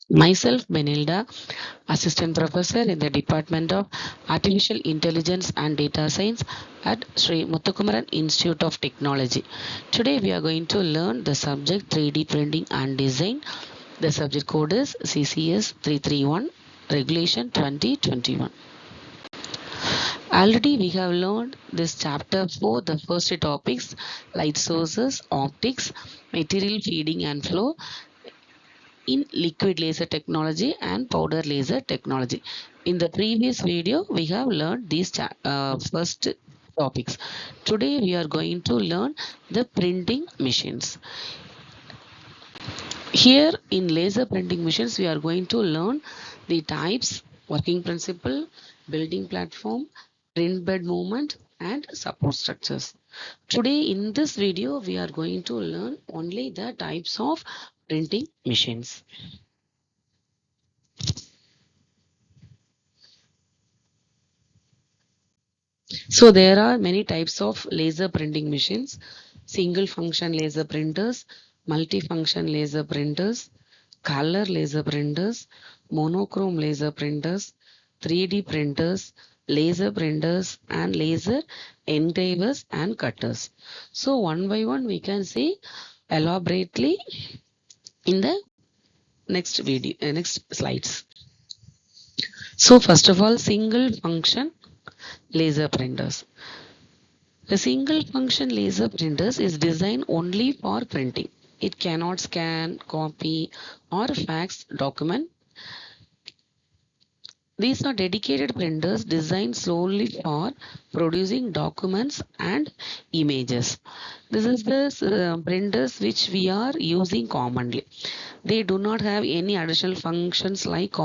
Myself, Benilda, Assistant Professor in the Department of Artificial Intelligence and Data Science at Sri Muthukumaran Institute of Technology. Today we are going to learn the subject 3D printing and design. The subject code is CCS331, Regulation 2021. Already we have learned this chapter for the first topics: light sources, optics, material feeding and flow in liquid laser technology and powder laser technology. In the previous video, we have learned these first topics. Today we are going to learn the printing machines. Here in laser printing machines, we are going to learn the types, working principle, building platform, print bed movement, and support structures. Today in this video, we are going to learn only the types of printing machines. So there are many types of laser printing machines: single function laser printers, multifunction laser printers, color laser printers, monochrome laser printers, 3D printers, laser printers, and laser engravers and cutters. So one by one we can see elaborately in the next video, next slides. So first of all, single function laser printers. The single function laser printers is designed only for printing. It cannot scan, copy, or fax document. These are dedicated printers designed solely for producing documents and images. This is the printers which we are using commonly. They do not have any additional functions like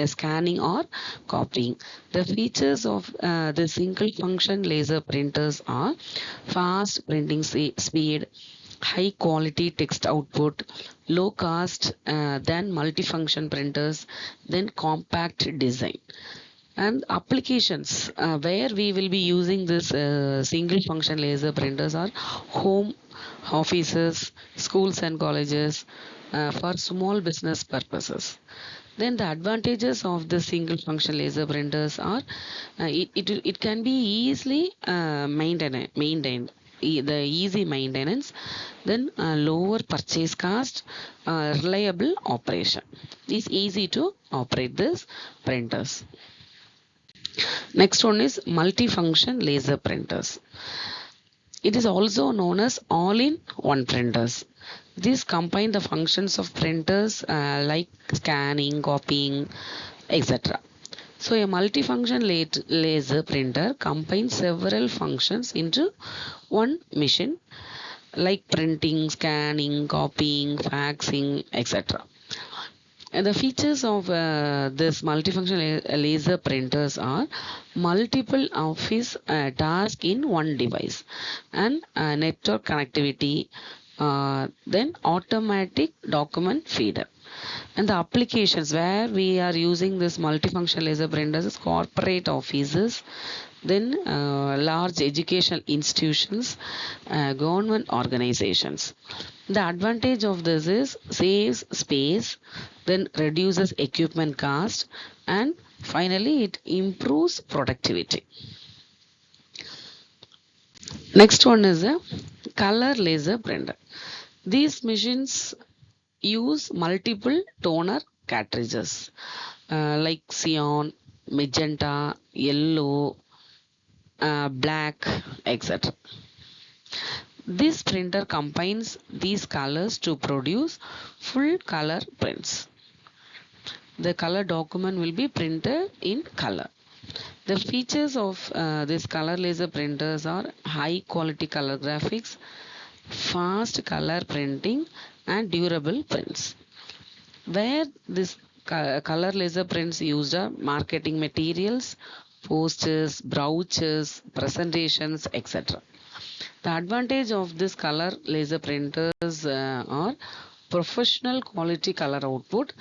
scanning or copying. The features of the single function laser printers are fast printing speed, high quality text output, low cost than multifunction printers, then compact design. And applications where we will be using this single function laser printers are home, offices, schools and colleges, for small business purposes. Then the advantages of the single function laser printers are it can be easily maintained, the easy maintenance, then lower purchase cost, reliable operation. It's easy to operate these printers. Next one is multifunction laser printers. It is also known as all-in-one printers. These combine the functions of printers like scanning, copying, etc. So a multifunction laser printer combines several functions into one machine like printing, scanning, copying, faxing, etc. And the features of this multifunction laser printers are multiple office tasks in one device and network connectivity, then automatic document feeder. And the applications where we are using this multifunction laser printers is corporate offices, then large educational institutions, government organizations. The advantage of this is saves space, then reduces equipment cost, and finally it improves productivity. Next one is a color laser printer. These machines use multiple toner cartridges like cyan, magenta, yellow, black, etc. This printer combines these colors to produce full color prints. The color document will be printed in color. The features of this color laser printers are high quality color graphics, fast color printing, and durable prints. Where this color laser prints used are marketing materials, posters, brochures, presentations, etc. The advantage of this color laser printers are professional quality color output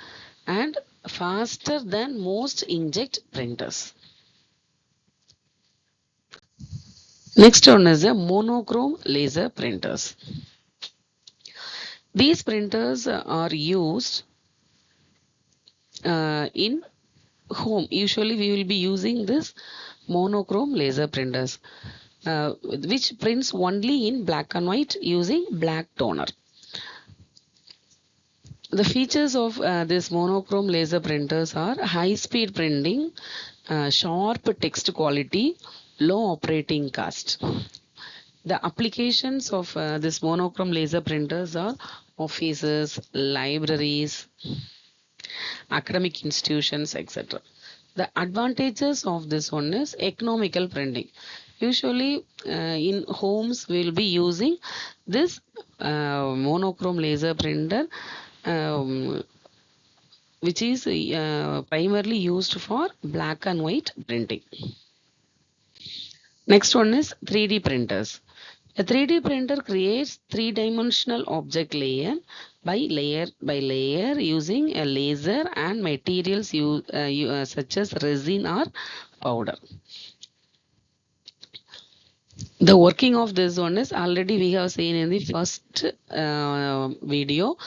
and faster than most inkjet printers. Next one is a monochrome laser printers. These printers are used In home, usually we will be using this monochrome laser printers, which prints only in black and white using black toner. The features of this monochrome laser printers are high speed printing, sharp text quality, low operating cost. The applications of this monochrome laser printers are offices, libraries, academic institutions, etc. The advantages of this one is economical printing. Usually in homes we will be using this monochrome laser printer, which is primarily used for black and white printing. Next one is 3D printers. A 3D printer creates three-dimensional object layer by layer using a laser and materials such as resin or powder. The working of this one is already we have seen in the first video.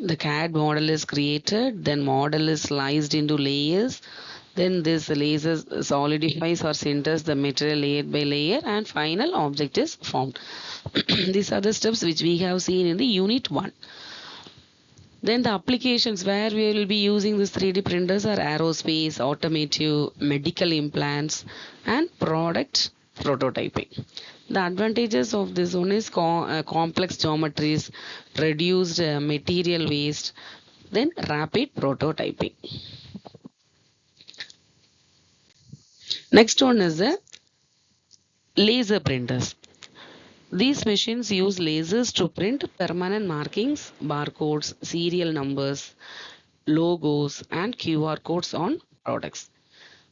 The CAD model is created, then model is sliced into layers, then this laser solidifies or sinters the material layer by layer, and final object is formed. These are the steps which we have seen in the unit 1. Then the applications where we will be using these 3D printers are aerospace, automotive, medical implants, and product prototyping. The advantages of this one is complex geometries, reduced material waste, then rapid prototyping. Next one is the laser printers. These machines use lasers to print permanent markings, barcodes, serial numbers, logos, and QR codes on products.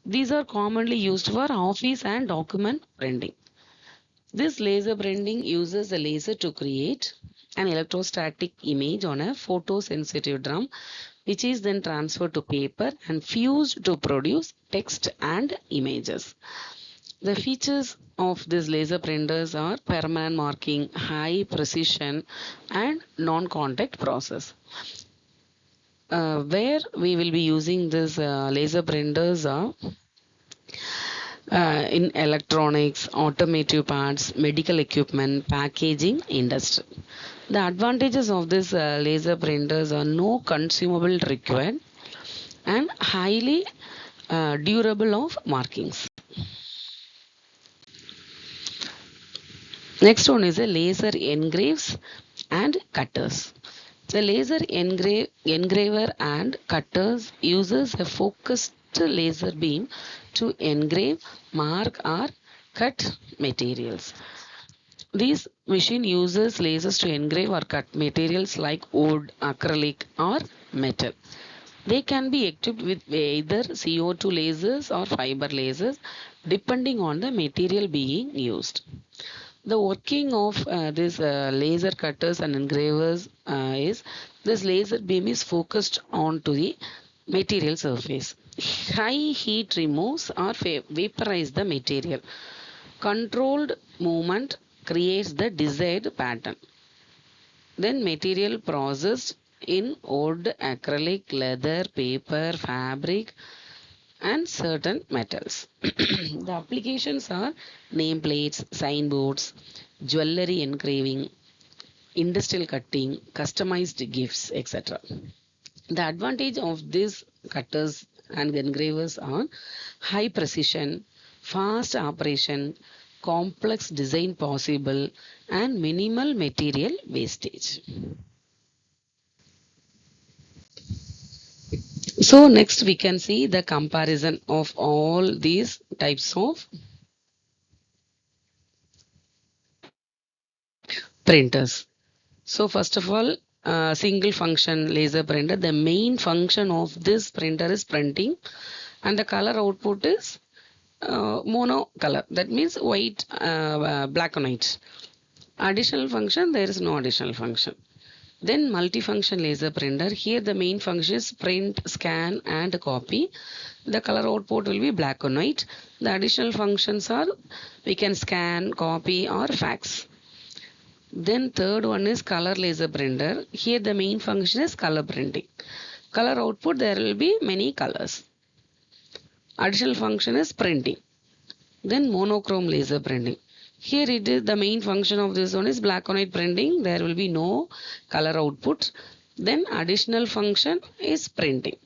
These are commonly used for office and document printing. This laser printing uses a laser to create an electrostatic image on a photosensitive drum, which is then transferred to paper and fused to produce text and images. The features of these laser printers are permanent marking, high precision, and non-contact process. Where we will be using these laser printers are in electronics, automotive parts, medical equipment, packaging industry. The advantages of these laser printers are no consumable required and highly durable of markings. Next one is a laser engraves and cutters. The laser engraver and cutters uses a focused laser beam to engrave, mark or cut materials. This machine uses lasers to engrave or cut materials like wood, acrylic or metal. They can be equipped with either CO2 lasers or fiber lasers depending on the material being used. The working of these laser cutters and engravers is this laser beam is focused onto the material surface. High heat removes or vaporize the material. Controlled movement creates the desired pattern. Then material processed in wood, acrylic, leather, paper, fabric, and certain metals. The applications are nameplates, signboards, jewelry engraving, industrial cutting, customized gifts, etc. The advantage of these cutters and engravers are high precision, fast operation, complex design possible, and minimal material wastage. So next we can see the comparison of all these types of printers. So first of all, single function laser printer. The main function of this printer is printing, and the color output is mono color. That means white, black and white. Additional function, there is no additional function. Then multifunction laser printer. Here the main function is print, scan and copy. The color output will be black and white. The additional functions are we can scan, copy or fax. Then third one is color laser printer. Here the main function is color printing. Color output, there will be many colors. Additional function is printing. Then monochrome laser printing. Here it is, the main function of this one is black and white printing. There will be no color output. Then additional function is printing.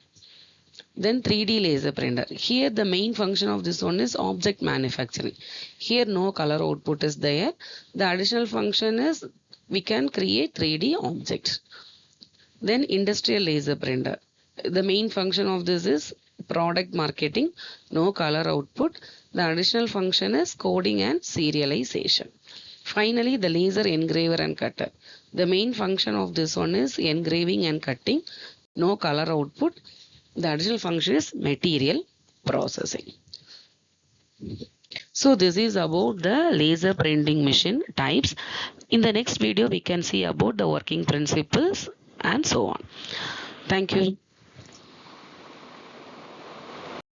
Then 3D laser printer. Here the main function of this one is object manufacturing. Here no color output is there. The additional function is we can create 3D objects. Then industrial laser printer. The main function of this is product marketing, no color output. The additional function is coding and serialization. Finally, the laser engraver and cutter. The main function of this one is engraving and cutting, no color output. The additional function is material processing. So this is about the laser printing machine types. In the next video, we can see about the working principles and so on. Thank you.